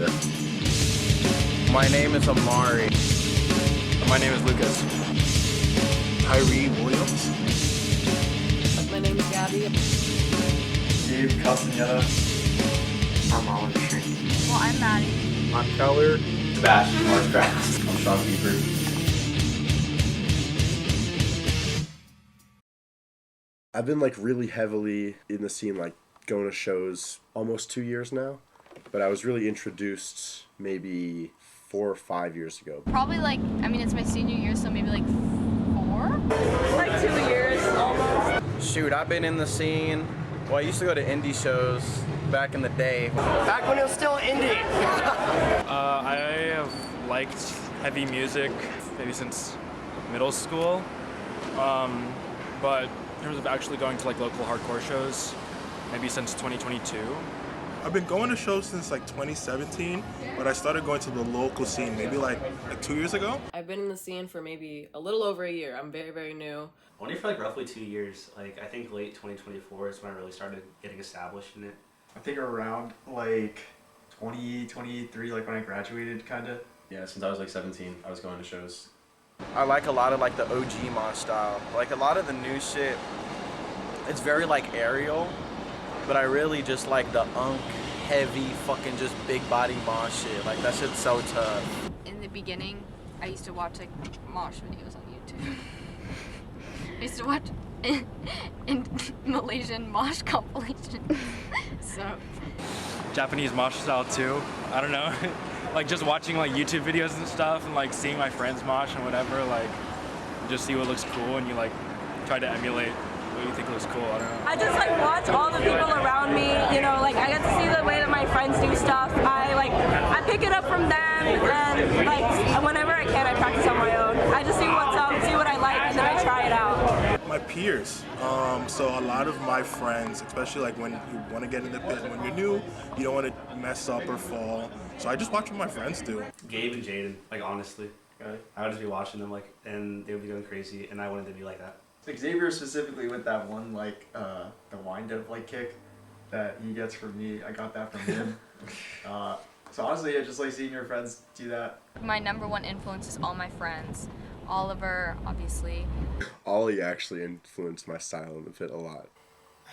Kinda. My name is Amari. My name is Lucas. Tyree Williams. My name is Gabby. Gabe Castaneda. I'm Oliver. Well, I'm Maddie. I'm Keller. Sebastian Marcraft. I'm Sean Beaver. I've been like really heavily in the scene, like going to shows almost 2 years now, but I was really introduced maybe 4 or 5 years ago. Probably it's my senior year, so maybe 4? Like 2 years almost. Shoot, I've been in the scene. Well, I used to go to indie shows back in the day. Back when it was still indie. I have liked heavy music maybe since middle school, but in terms of actually going to local hardcore shows, maybe since 2022. I've been going to shows since 2017, but I started going to the local scene maybe like 2 years ago. I've been in the scene for maybe a little over a year. I'm very, very new. Only for roughly 2 years. I think late 2024 is when I really started getting established in it. I think around 2023, when I graduated, kinda. Yeah, since I was 17, I was going to shows. I like a lot of the OG Mosh style. A lot of the new shit, it's very aerial, but I really just like the heavy fucking just big body Mosh shit. That shit's so tough. In the beginning, I used to watch Mosh videos on YouTube. I used to watch in Malaysian Mosh compilations. So Japanese mosh style too. I don't know. Just watching YouTube videos and stuff and seeing my friends mosh and whatever, just see what looks cool and you try to emulate what you think looks cool. I don't know. I just watch all the people around me, I get to see the way that my friends do stuff. I pick it up from them, and whenever I can I practice on my own. I just see what's up, see what I like, and then I try it out. My peers. So a lot of my friends, especially when you want to get in the pit, when you're new, you don't want to mess up or fall. So I just watch what my friends do. Gabe and Jaden, honestly. I would just be watching them and they would be going crazy and I wanted to be like that. Xavier specifically with that one, the wind up kick that he gets from me, I got that from him. So honestly, just seeing your friends do that. my number one influence is all my friends. Oliver, obviously. Ollie actually influenced my style in the pit a lot.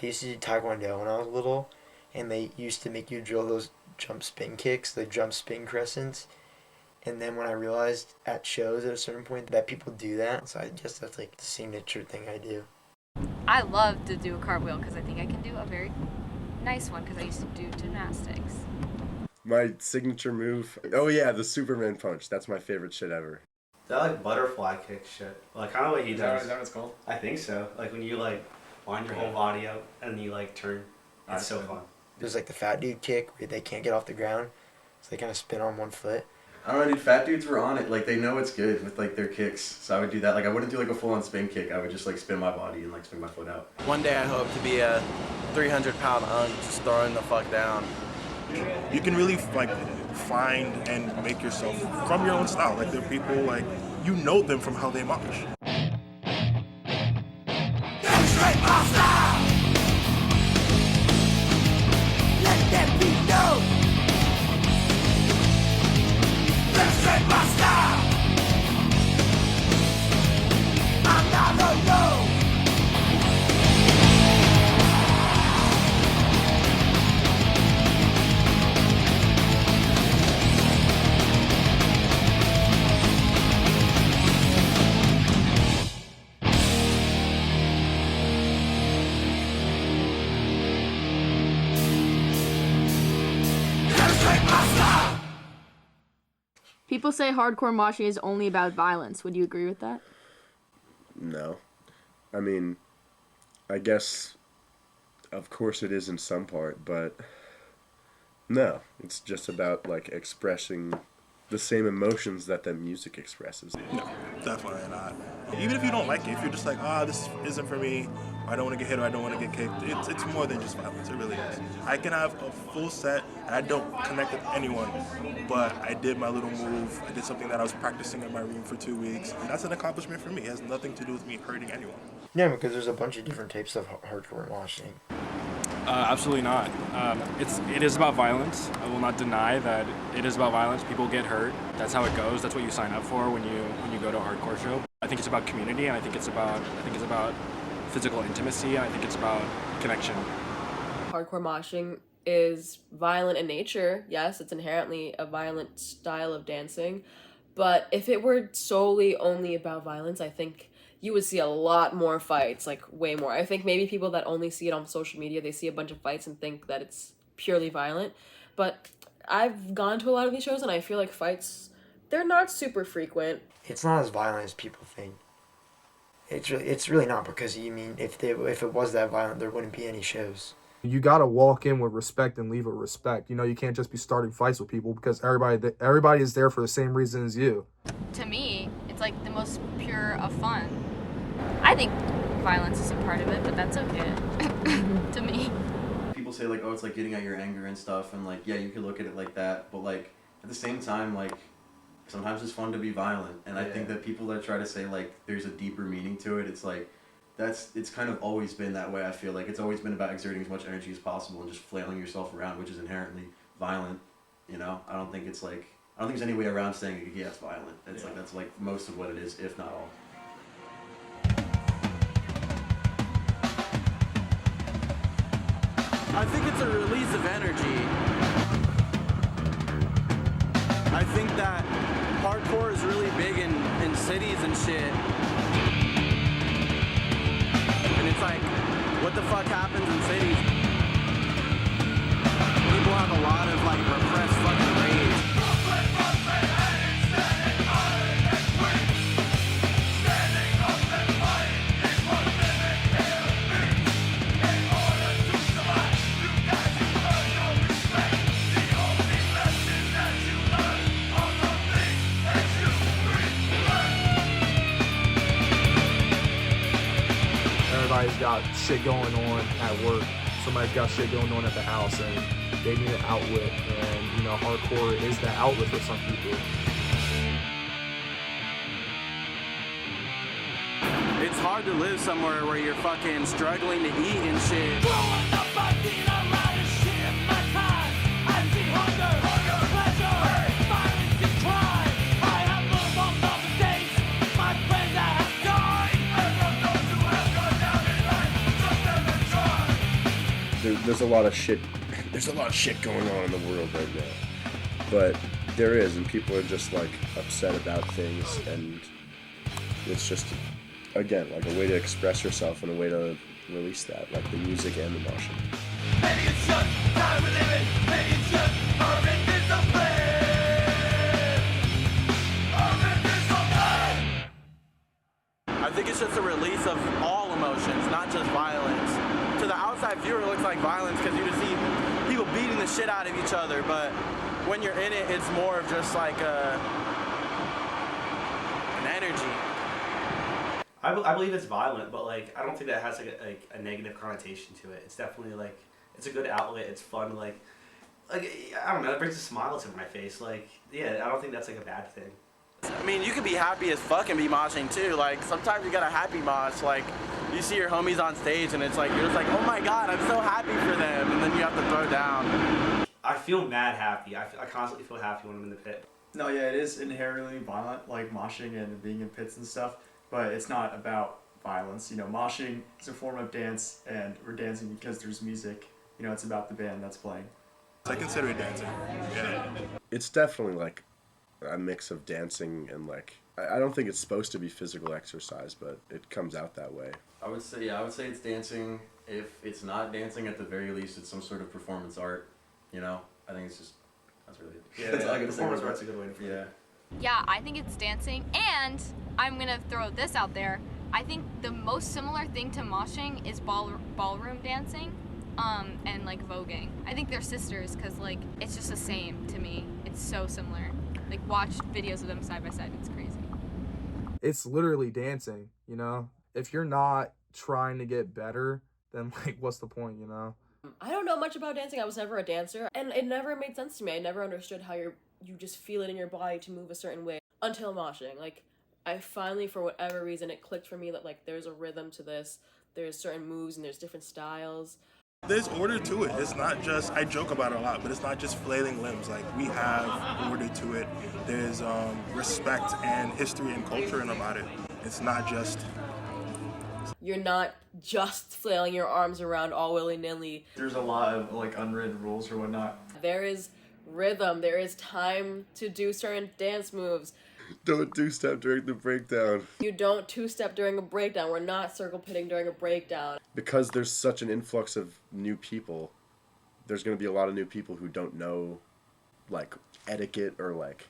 I used to do Taekwondo when I was little, and they used to make you drill those jump spin kicks, the jump spin crescents. And then when I realized at shows at a certain point that people do that, so I guess that's the signature thing I do. I love to do a cartwheel because I think I can do a very nice one because I used to do gymnastics. My signature move, oh yeah, the Superman punch. That's my favorite shit ever. That butterfly kick shit. Kind of what he does. Is that what it's called? I think so. When you wind your whole body up and you turn. It's so fun. There's the fat dude kick where they can't get off the ground, so they kind of spin on one foot. I don't know, dude, fat dudes were on it. They know it's good with their kicks. So I would do that. I wouldn't do a full-on spin kick. I would just spin my body and swing my foot out. One day I hope to be a 300-pound just throwing the fuck down. You can really find and make yourself from your own style. There are people you know them from how they mosh. Demonstrate my style. Let them be known. Demonstrate my style. I'm not alone. People say hardcore moshing is only about violence. Would you agree with that? No. I mean, I guess, of course it is in some part, but no. It's just about, expressing the same emotions that the music expresses. No, definitely not. Even if you don't like it, if you're just this isn't for me, I don't want to get hit or I don't want to get kicked, it's more than just violence, it really is. I can have a full set and I don't connect with anyone, but I did my little move, I did something that I was practicing in my room for 2 weeks. That's an accomplishment for me, it has nothing to do with me hurting anyone. Yeah, because there's a bunch of different types of hardcore moshing. Absolutely not. It is about violence. I will not deny that it is about violence. People get hurt. That's how it goes. That's what you sign up for when you go to a hardcore show. I think it's about community, and I think it's about physical intimacy, and I think it's about connection. Hardcore moshing is violent in nature. Yes, it's inherently a violent style of dancing. But if it were solely only about violence, I think you would see a lot more fights, like way more. I think maybe people that only see it on social media, they see a bunch of fights and think that it's purely violent. But I've gone to a lot of these shows and I feel like fights, they're not super frequent. It's not as violent as people think. It's really not, because if it was that violent, there wouldn't be any shows. You gotta walk in with respect and leave with respect. You can't just be starting fights with people, because everybody is there for the same reason as you. To me, it's like the most pure of fun. I think violence is a part of it, but that's okay. To me. People say like, oh, it's like getting at your anger and stuff, and like, yeah, you could look at it like that, but like at the same time, like sometimes it's fun to be violent, and I think that people that try to say like there's a deeper meaning to it, it's like it's kind of always been that way. I feel like it's always been about exerting as much energy as possible and just flailing yourself around, which is inherently violent. I don't think there's any way around saying yeah, it's violent. It's like that's like most of what it is, if not all. I think it's a release of energy. I think that hardcore is really big in cities and shit. And it's like, what the fuck happens in cities? People have a lot of like repressed fucking rage. Everybody's got shit going on at work. Somebody's got shit going on at the house, and they need an outlet. And hardcore is that outlet for some people. It's hard to live somewhere where you're fucking struggling to eat and shit. There's a lot of shit. There's a lot of shit going on in the world right now, but there is, and people are just like upset about things, and it's just, again, like a way to express yourself and a way to release that, like the music and the motion. Maybe it's just time we live in. Maybe it's just urban discipline. Urban discipline. I think it's just a release of all emotions, not just violence. To the outside viewer, it looks like violence because you just see people beating the shit out of each other, but when you're in it, it's more of just like an energy. I believe it's violent, but like I don't think that has like a negative connotation to it. It's definitely like it's a good outlet. It's fun. Like I don't know. It brings a smile to my face. Like yeah, I don't think that's like a bad thing. I mean, you can be happy as fuck and be moshing too. Like sometimes you got a happy mosh. Like you see your homies on stage and it's like you're just like, oh my god, I'm so happy for them, and then you have to throw down. I feel mad happy. I constantly feel happy when I'm in the pit. No, yeah, it is inherently violent, like moshing and being in pits and stuff, but it's not about violence. Moshing is a form of dance, and we're dancing because there's music. It's about the band that's playing. I consider it dancing. Yeah. It's definitely like a mix of dancing and like, I don't think it's supposed to be physical exercise, but it comes out that way. I would say it's dancing. If it's not dancing, at the very least, it's some sort of performance art. I think it's just, that's really it. That's all I gotta say. Performance art's a good way to put it. Yeah, I think it's dancing, and I'm gonna throw this out there. I think the most similar thing to moshing is ballroom dancing, and like voguing. I think they're sisters because like it's just the same to me. It's so similar. Like watch videos of them side by side. It's crazy. It's literally dancing. If you're not trying to get better, then like what's the point? I don't know much about dancing. I was never a dancer, and it never made sense to me. I never understood how you just feel it in your body to move a certain way until moshing. Like, I finally, for whatever reason, it clicked for me that like there's a rhythm to this. There's certain moves and there's different styles. There's order to it. It's not just, I joke about it a lot, but it's not just flailing limbs. Like, we have order to it. There's respect and history and culture about it. It's not just... You're not just flailing your arms around all willy-nilly. There's a lot of like unwritten rules or whatnot. There is rhythm. There is time to do certain dance moves. Don't two-step during the breakdown. You don't two-step during a breakdown. We're not circle pitting during a breakdown. Because there's such an influx of new people, there's going to be a lot of new people who don't know, like, etiquette or, like,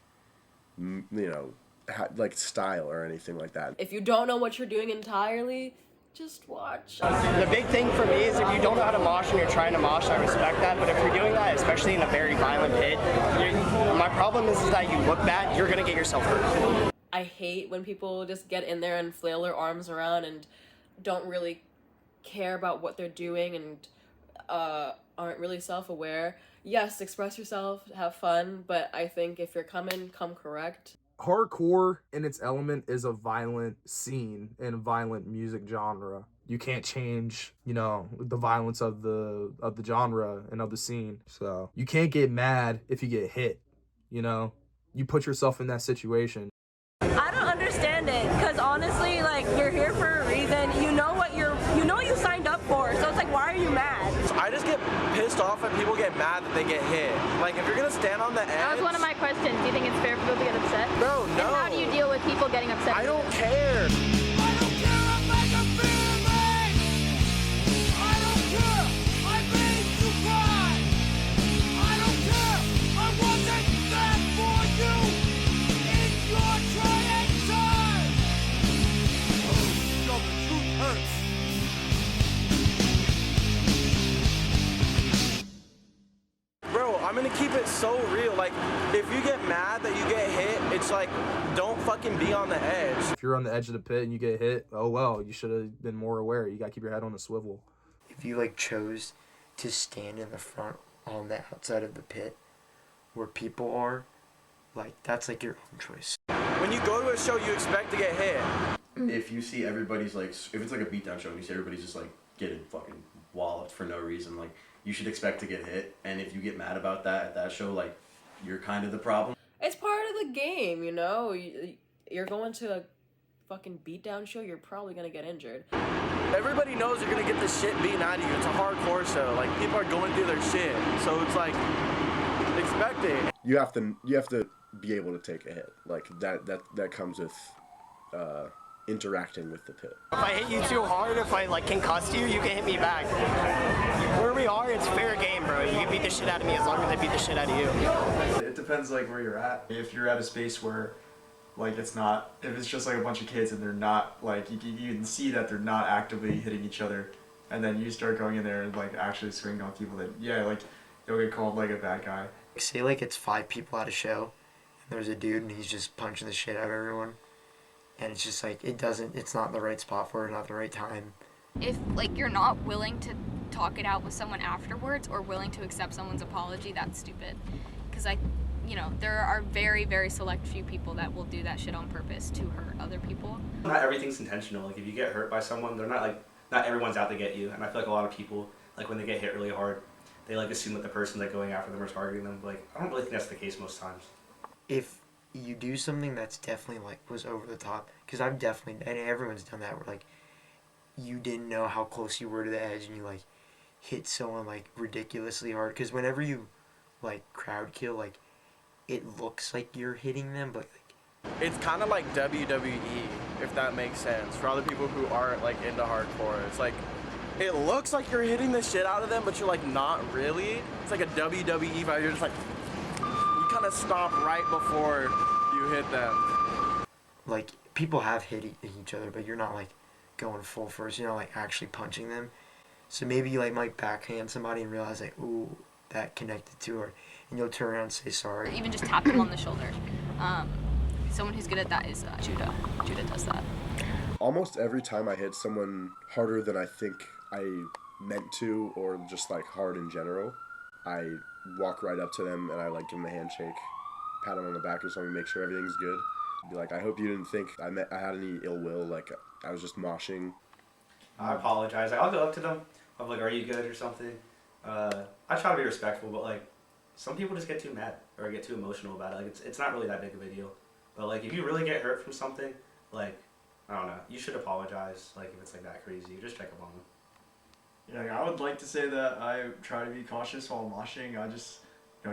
like, style or anything like that. If you don't know what you're doing entirely, just watch. The big thing for me is if you don't know how to mosh and you're trying to mosh, I respect that. But if you're doing that, especially in a very violent pit, my problem is that you look bad, you're going to get yourself hurt. I hate when people just get in there and flail their arms around and don't really care about what they're doing and aren't really self-aware. Yes, express yourself, have fun, but I think if you're coming, come correct. Hardcore in its element is a violent scene and a violent music genre. You can't change, the violence of the genre and of the scene. So you can't get mad if you get hit, You put yourself in that situation. I don't understand it, because honestly, like, you're here for a reason. You know what you signed up for, so it's like, why are you mad? I just get pissed off when people get mad that they get hit. Like, if you're gonna stand on the edge... That was one of my questions. Do you think it's fair for people to get upset? Bro, no. And how do you deal with people getting upset? I don't care. I'm gonna keep it so real. Like, if you get mad that you get hit, it's like, don't fucking be on the edge. If you're on the edge of the pit and you get hit, oh well, you should have been more aware. You gotta keep your head on the swivel. If you chose to stand in the front on the outside of the pit where people are, that's your own choice. When you go to a show, you expect to get hit. If you see everybody's if it's like a beatdown show and you see everybody's just getting fucking walloped for no reason, you should expect to get hit. And if you get mad about that at that show, you're kind of the problem. It's part of the game, You're going to a fucking beatdown show, you're probably gonna get injured. Everybody knows you're gonna get the shit beaten out of you. It's a hardcore show. People are going through their shit. So it's expect it. You have to be able to take a hit. That comes with interacting with the pit. If I hit you too hard, if I concuss you, you can hit me back. Where we are, it's fair game, bro. You can beat the shit out of me as long as I beat the shit out of you. It depends where you're at. If you're at a space where it's not, if it's just a bunch of kids and they're not you can see that they're not actively hitting each other, and then you start going in there and actually swinging on people, that you'll get called a bad guy. Say it's 5 people at a show and there's a dude and he's just punching the shit out of everyone. And it's just it's not the right spot for it, not the right time. If you're not willing to talk it out with someone afterwards or willing to accept someone's apology, that's stupid. Because there are very, very select few people that will do that shit on purpose to hurt other people. Not everything's intentional. If you get hurt by someone, they're not everyone's out to get you. And I feel a lot of people, when they get hit really hard, they assume that the person going after them or targeting them. I don't really think that's the case most times. If you do something that's definitely was over the top, because I've definitely, and everyone's done that, where you didn't know how close you were to the edge and you hit someone ridiculously hard, because whenever you crowd kill, it looks like you're hitting them, but it's kind of like WWE, if that makes sense, for other people who aren't into hardcore. It's it looks like you're hitting the shit out of them, but you're not really. It's like a WWE fight. You're just you kind of stop right before you hit them. People have hit each other, but you're not going full first, you're not actually punching them. So maybe you might backhand somebody and realize ooh, that connected to her, and you'll turn around and say sorry. Even just tap them on the shoulder. Someone who's good at that is Judah. Judah does that. Almost every time I hit someone harder than I think I meant to, or just hard in general, I walk right up to them and I give them a handshake, pat them on the back or something, make sure everything's good. Be I hope you didn't think I had any ill will, I was just moshing. I apologize. I'll go up to them. of like, are you good or something. I try to be respectful, but like, some people just get too mad or get too emotional about it. Like, it's not really that big of a deal. But like, if you really get hurt from something, like, I don't know, you should apologize. Like, if it's like that crazy, just check up on them. Yeah, I would like to say that I try to be cautious while moshing. I just,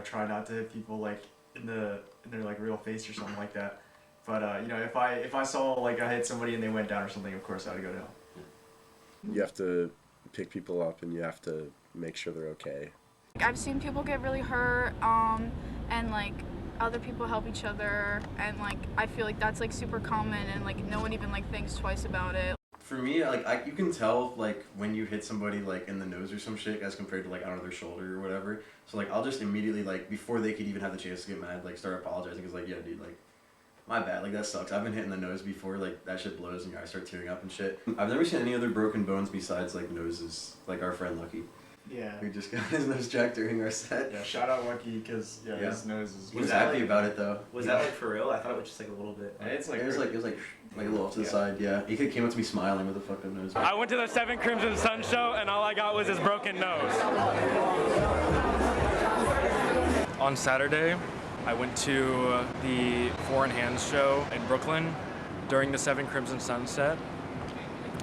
try not to hit people like in their like real face or something like that. But if I saw like I hit somebody and they went down or something, of course I'd go down. You have to pick people up and you have to make sure they're okay. I've seen people get really hurt, and like other people help each other, and like I feel like that's like super common, and like no one even like thinks twice about it. For me, like you can tell like when you hit somebody like in the nose or some shit as compared to like I don't know, their shoulder or whatever. So like I'll just immediately like before they could even have the chance to get mad, like start apologizing because like, yeah, dude, like my bad, like that sucks. I've been hit in the nose before, like that shit blows and your eyes start tearing up and shit. I've never seen any other broken bones besides like noses, like our friend Lucky. Yeah. Who just got his nose jacked during our set. Yeah, shout out Lucky because his nose is. He was happy about it though. Was that like for real? I thought it was just like a little bit. It's like it was like a little off to the side. Yeah, he came up to me smiling with a fucked up nose. I went to the 7 Crimson Sun show and all I got was his broken nose. On Saturday, I went to the Foreign Hands show in Brooklyn during the 7 Crimson Sunset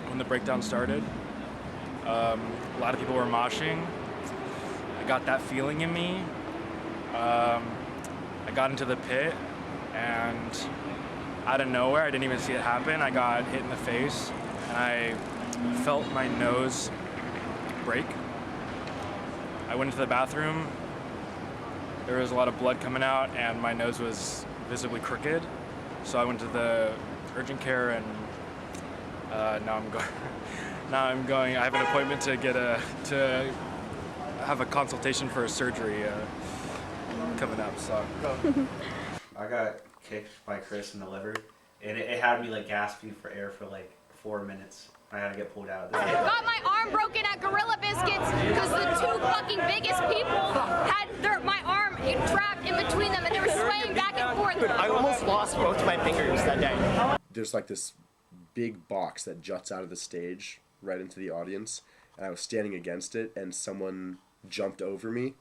when the breakdown started. A lot of people were moshing. I got that feeling in me. I got into the pit and out of nowhere, I didn't even see it happen, I got hit in the face and I felt my nose break. I went into the bathroom. There was a lot of blood coming out and my nose was visibly crooked. So I went to the urgent care and now I'm going, I have an appointment to have a consultation for a surgery coming up, so. I got kicked by Chris in the liver, and it had me like gasping for air for like 4 minutes. I had to get pulled out. Got my arm broken at Gorilla Biscuits because the 2 fucking biggest people had my arm trapped in between them and they were swaying back and forth. I almost lost both my fingers that day. There's like this big box that juts out of the stage right into the audience, and I was standing against it and someone jumped over me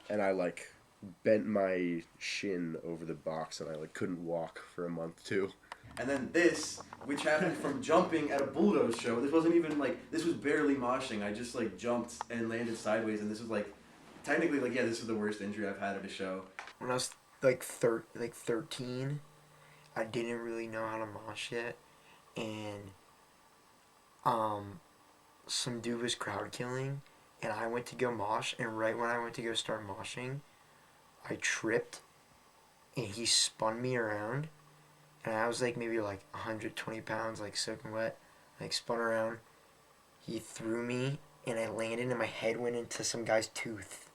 and I like bent my shin over the box and I like couldn't walk for a month too. And then this, which happened from jumping at a Bulldoze show. This wasn't even like, this was barely moshing. I just like jumped and landed sideways and this was like, technically like, yeah, this is the worst injury I've had at a show. When I was like 13, I didn't really know how to mosh yet, and some dude was crowd killing, and I went to go mosh, and right when I went to go start moshing, I tripped, and he spun me around, and I was like maybe like 120 pounds, like soaking wet, like spun around. He threw me, and I landed, and my head went into some guy's tooth,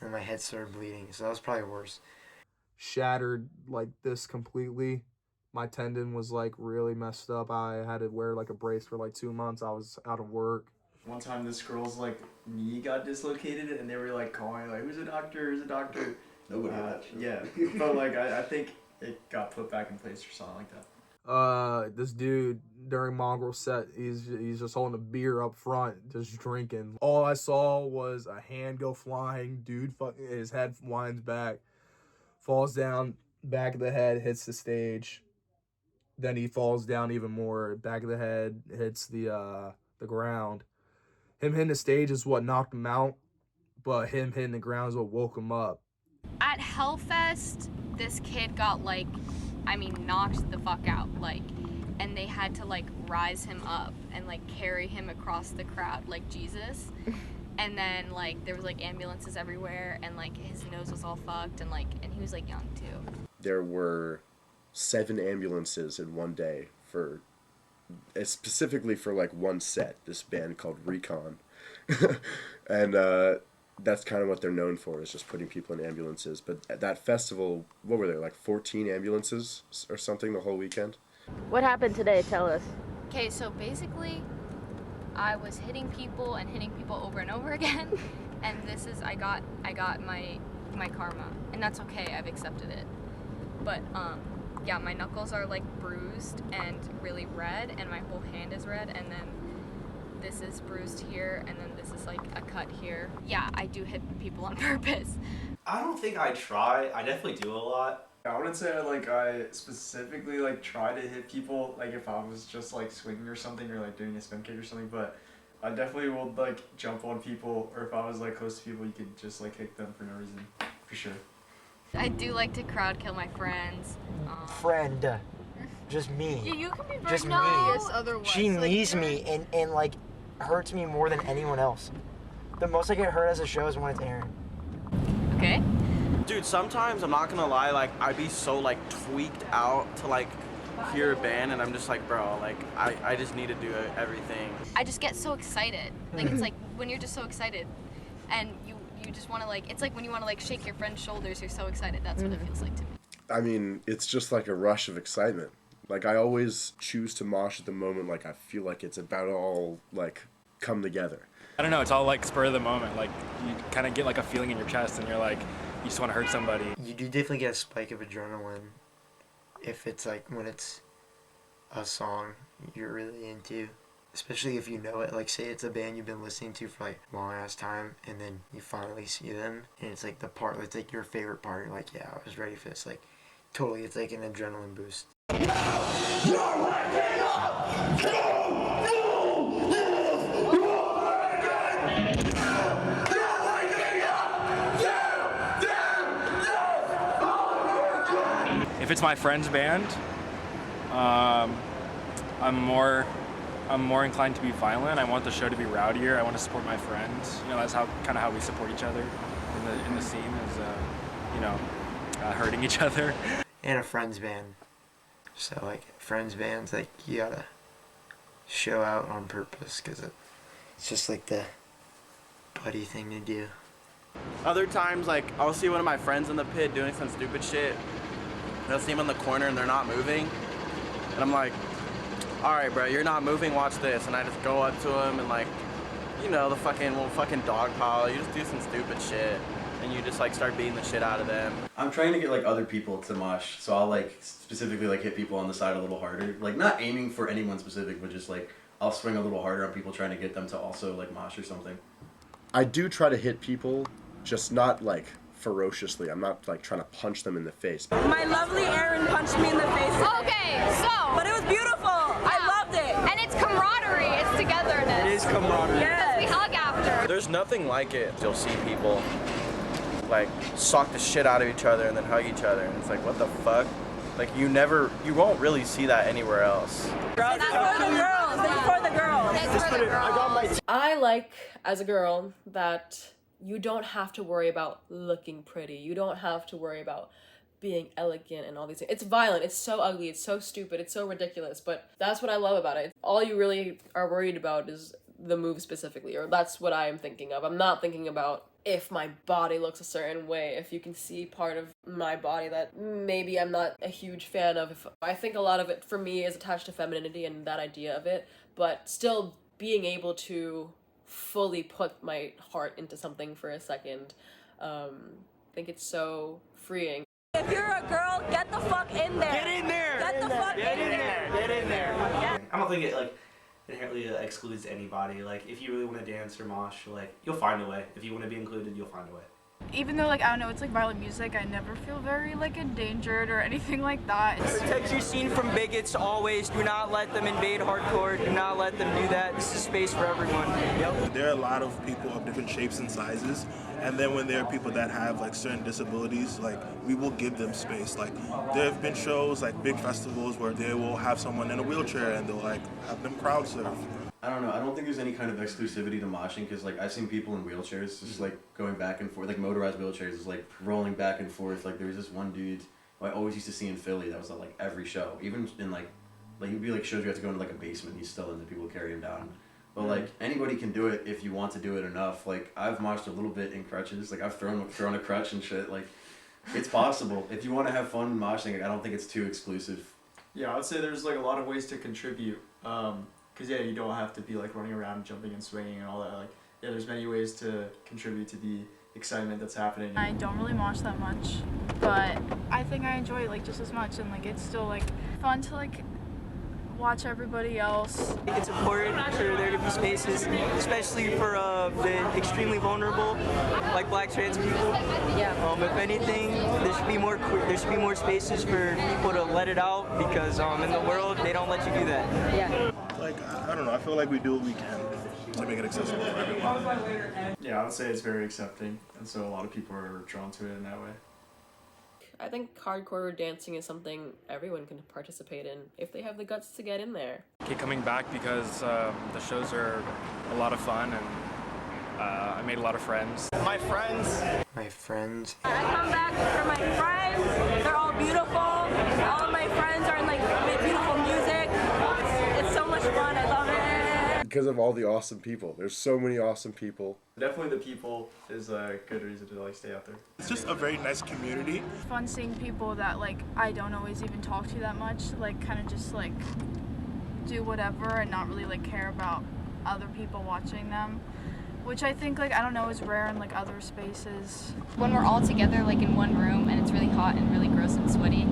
and my head started bleeding, so that was probably worse. Shattered like this completely. My tendon was like really messed up. I had to wear like a brace for like 2 months. I was out of work. One time this girl's like knee got dislocated and they were like calling like, who's a doctor, who's a doctor? Nobody yeah, but like I think it got put back in place or something like that. This dude during Mongrel set, he's just holding a beer up front, just drinking. All I saw was a hand go flying. Dude, his head winds back, falls down, back of the head hits the stage. Then he falls down even more. Back of the head hits the ground. Him hitting the stage is what knocked him out, but him hitting the ground is what woke him up. At Hellfest, this kid got knocked the fuck out, and they had to rise him up and carry him across the crowd like Jesus. And then there was ambulances everywhere, and his nose was all fucked, and he was young too. There were 7 ambulances in one day specifically for one set, this band called Recon. And that's kind of what they're known for, is just putting people in ambulances. But at that festival, what were there, 14 ambulances or something the whole weekend? What happened today? Tell us. Okay, so basically I was hitting people over and over again, and I got my karma, and that's okay, I've accepted it. But yeah, my knuckles are bruised and really red, and my whole hand is red, and then this is bruised here and then this is like a cut here. Yeah, I do hit people on purpose. I don't think I try. I definitely do a lot. I wouldn't say like I specifically like try to hit people like if I was just like swinging or something or like doing a spin kick or something, but I definitely would like jump on people, or if I was like close to people, you could just like kick them for no reason, for sure. I do like to crowd kill my friends. Friend. Just me. Yeah, you can be very Just me. serious otherwise. She Like, knees me and like hurts me more than anyone else. The most I get hurt as a show is when it's Aaron. Okay. Dude, sometimes I'm not gonna lie, like I'd be so like tweaked out to like hear a band, and I'm just like, bro, like I just need to do everything. I just get so excited. Like it's like when you're just so excited, and you just want to like, it's like when you want to like shake your friend's shoulders. You're so excited. That's what it feels like to me. I mean, it's just like a rush of excitement. Like I always choose to mosh at the moment. Like I feel like it's about to all like come together. I don't know, it's all like spur of the moment. Like you kind of get like a feeling in your chest and you're like, you just want to hurt somebody. You do definitely get a spike of adrenaline if it's like when it's a song you're really into. Especially if you know it, like say it's a band you've been listening to for like a long ass time and then you finally see them and it's like the part that's like your favorite part. You're like, yeah, I was ready for this. Like totally, it's like an adrenaline boost. If it's my friend's band, I'm more inclined to be violent. I want the show to be rowdier. I want to support my friends. You know, that's how we support each other in the scene is, hurting each other. And a friend's band. So like friends bands, like you gotta show out on purpose because it's just like the buddy thing to do. Other times, like I'll see one of my friends in the pit doing some stupid shit. I'll see them in the corner and they're not moving, and I'm like, all right, bro, you're not moving, watch this. And I just go up to him and like, you know, the fucking dog pile. You just do some stupid shit and you just like start beating the shit out of them. I'm trying to get like other people to mosh, so I'll like specifically like hit people on the side a little harder. Like not aiming for anyone specific, but just like I'll swing a little harder on people trying to get them to also like mosh or something. I do try to hit people, just not like ferociously. I'm not like trying to punch them in the face. My lovely Aaron punched me in the face today. Okay, so. But it was beautiful. Yeah. I loved it. And it's camaraderie. It's togetherness. It is camaraderie. Yes. Because we hug after. There's nothing like it. You'll see people like sock the shit out of each other and then hug each other, and it's like, what the fuck? Like you won't really see that anywhere else. That's for the girls. It's for the girls. It's for the girls. I like, as a girl, that you don't have to worry about looking pretty. You don't have to worry about being elegant and all these things. It's violent. It's so ugly. It's so stupid. It's so ridiculous. But that's what I love about it. All you really are worried about is the move specifically, or that's what I am thinking of. I'm not thinking about if my body looks a certain way, if you can see part of my body that maybe I'm not a huge fan of. I think a lot of it for me is attached to femininity and that idea of it, but still being able to fully put my heart into something for a second. I think it's so freeing. If you're a girl, get the fuck in there. Get in there. Get the fuck in there. Get in there. Yeah. I don't think it like inherently excludes anybody. Like if you really want to dance or mosh, like you'll find a way. If you want to be included, you'll find a way. Even though like I don't know, it's like violent music, I never feel very like endangered or anything like that. Protect your scene from bigots always. Do not let them invade hardcore. Do not let them do that. This is space for everyone. Yep. There are a lot of people of different shapes and sizes, and then when there are people that have like certain disabilities, like we will give them space. Like there have been shows, like big festivals, where they will have someone in a wheelchair and they'll like have them crowd surf. I don't know. I don't think there's any kind of exclusivity to moshing because like I've seen people in wheelchairs just like going back and forth, like motorized wheelchairs, just like rolling back and forth. Like there was this one dude who I always used to see in Philly that was at like every show, even in like he'd be like shows you have to go into like a basement. He's still in there. People carry him down. But like anybody can do it if you want to do it enough. Like I've moshed a little bit in crutches. Like I've thrown a crutch and shit. Like it's possible if you want to have fun in moshing. Like, I don't think it's too exclusive. Yeah, I would say there's like a lot of ways to contribute. Because yeah, you don't have to be like running around, jumping and swinging and all that. Like yeah, there's many ways to contribute to the excitement that's happening. I don't really mosh that much, but I think I enjoy it like just as much, and like it's still like fun to like watch everybody else. I think it's important for there to be spaces, especially for the extremely vulnerable, like black trans people. Yeah. If anything, there should be more spaces for people to let it out, because in the world they don't let you do that. Yeah. Like, I don't know, I feel like we do what we can to make it accessible for everyone. Yeah, I would say it's very accepting, and so a lot of people are drawn to it in that way. I think hardcore dancing is something everyone can participate in if they have the guts to get in there. Keep coming back because the shows are a lot of fun, and I made a lot of friends. My friends. My friends. I come back for my friends. They're all beautiful. All of my friends are in like make beautiful music. It's so much fun. I love it. Because of all the awesome people. There's so many awesome people. Definitely the people is a good reason to like stay out there. It's just a very nice community. It's fun seeing people that like I don't always even talk to that much, like kind of just like do whatever and not really like care about other people watching them, which I think like I don't know is rare in like other spaces. When we're all together like in one room and it's really hot and really gross and sweaty,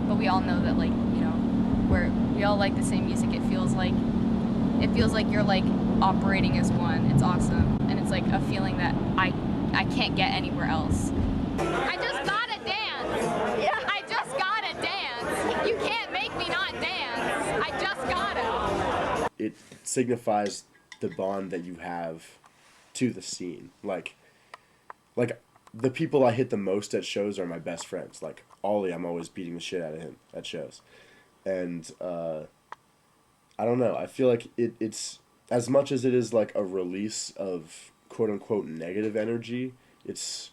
but we all know that like, you know, we all like the same music. It feels like you're like operating as one. It's awesome. And it's like a feeling that I can't get anywhere else. I just gotta dance. Yeah. I just gotta dance. You can't make me not dance. I just gotta. It signifies the bond that you have to the scene. Like the people I hit the most at shows are my best friends. Like Ollie, I'm always beating the shit out of him at shows. And I don't know. I feel like it's as much as it is like a release of quote unquote negative energy, it's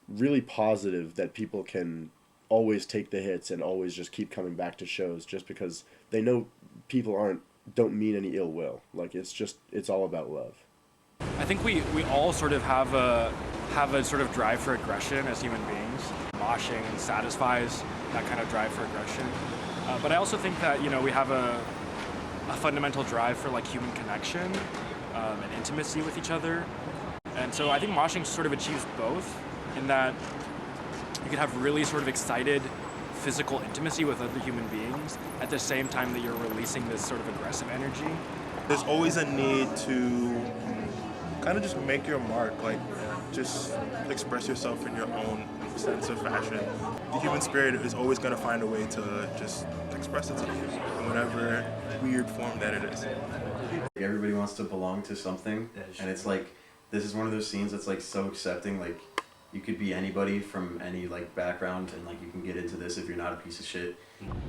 really positive that people can always take the hits and always just keep coming back to shows just because they know people don't mean any ill will. Like it's all about love. I think we all sort of have a sort of drive for aggression as human beings. Moshing satisfies that kind of drive for aggression. But I also think that, you know, we have a fundamental drive for like human connection and intimacy with each other. And so I think moshing sort of achieves both in that you can have really sort of excited physical intimacy with other human beings at the same time that you're releasing this sort of aggressive energy. There's always a need to kind of just make your mark, like just express yourself in your own sense of fashion. The human spirit is always going to find a way to just express itself in whatever weird form that it is. Everybody wants to belong to something, and it's like this is one of those scenes that's like so accepting. Like you could be anybody from any like background, and like you can get into this if you're not a piece of shit.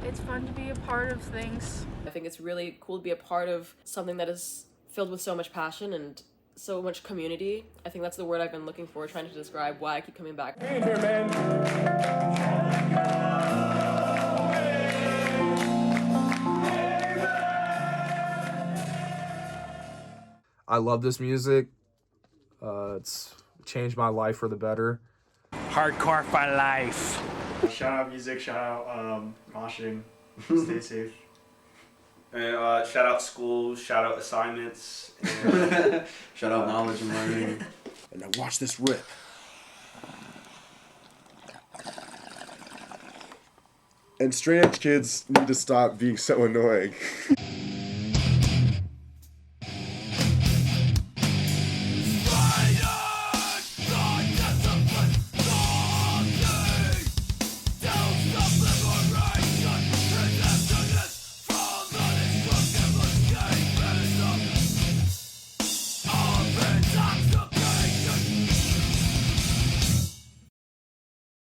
It's fun to be a part of things. I think it's really cool to be a part of something that is filled with so much passion and so much community. I think that's the word I've been looking for, trying to describe why I keep coming back. Hey here, man. I love this music. It's changed my life for the better. Hardcore for life. Shout out music, shout out moshing. Stay safe. And shout out schools, shout out assignments. And shout out knowledge and learning. And now watch this rip. And straight edge kids need to stop being so annoying.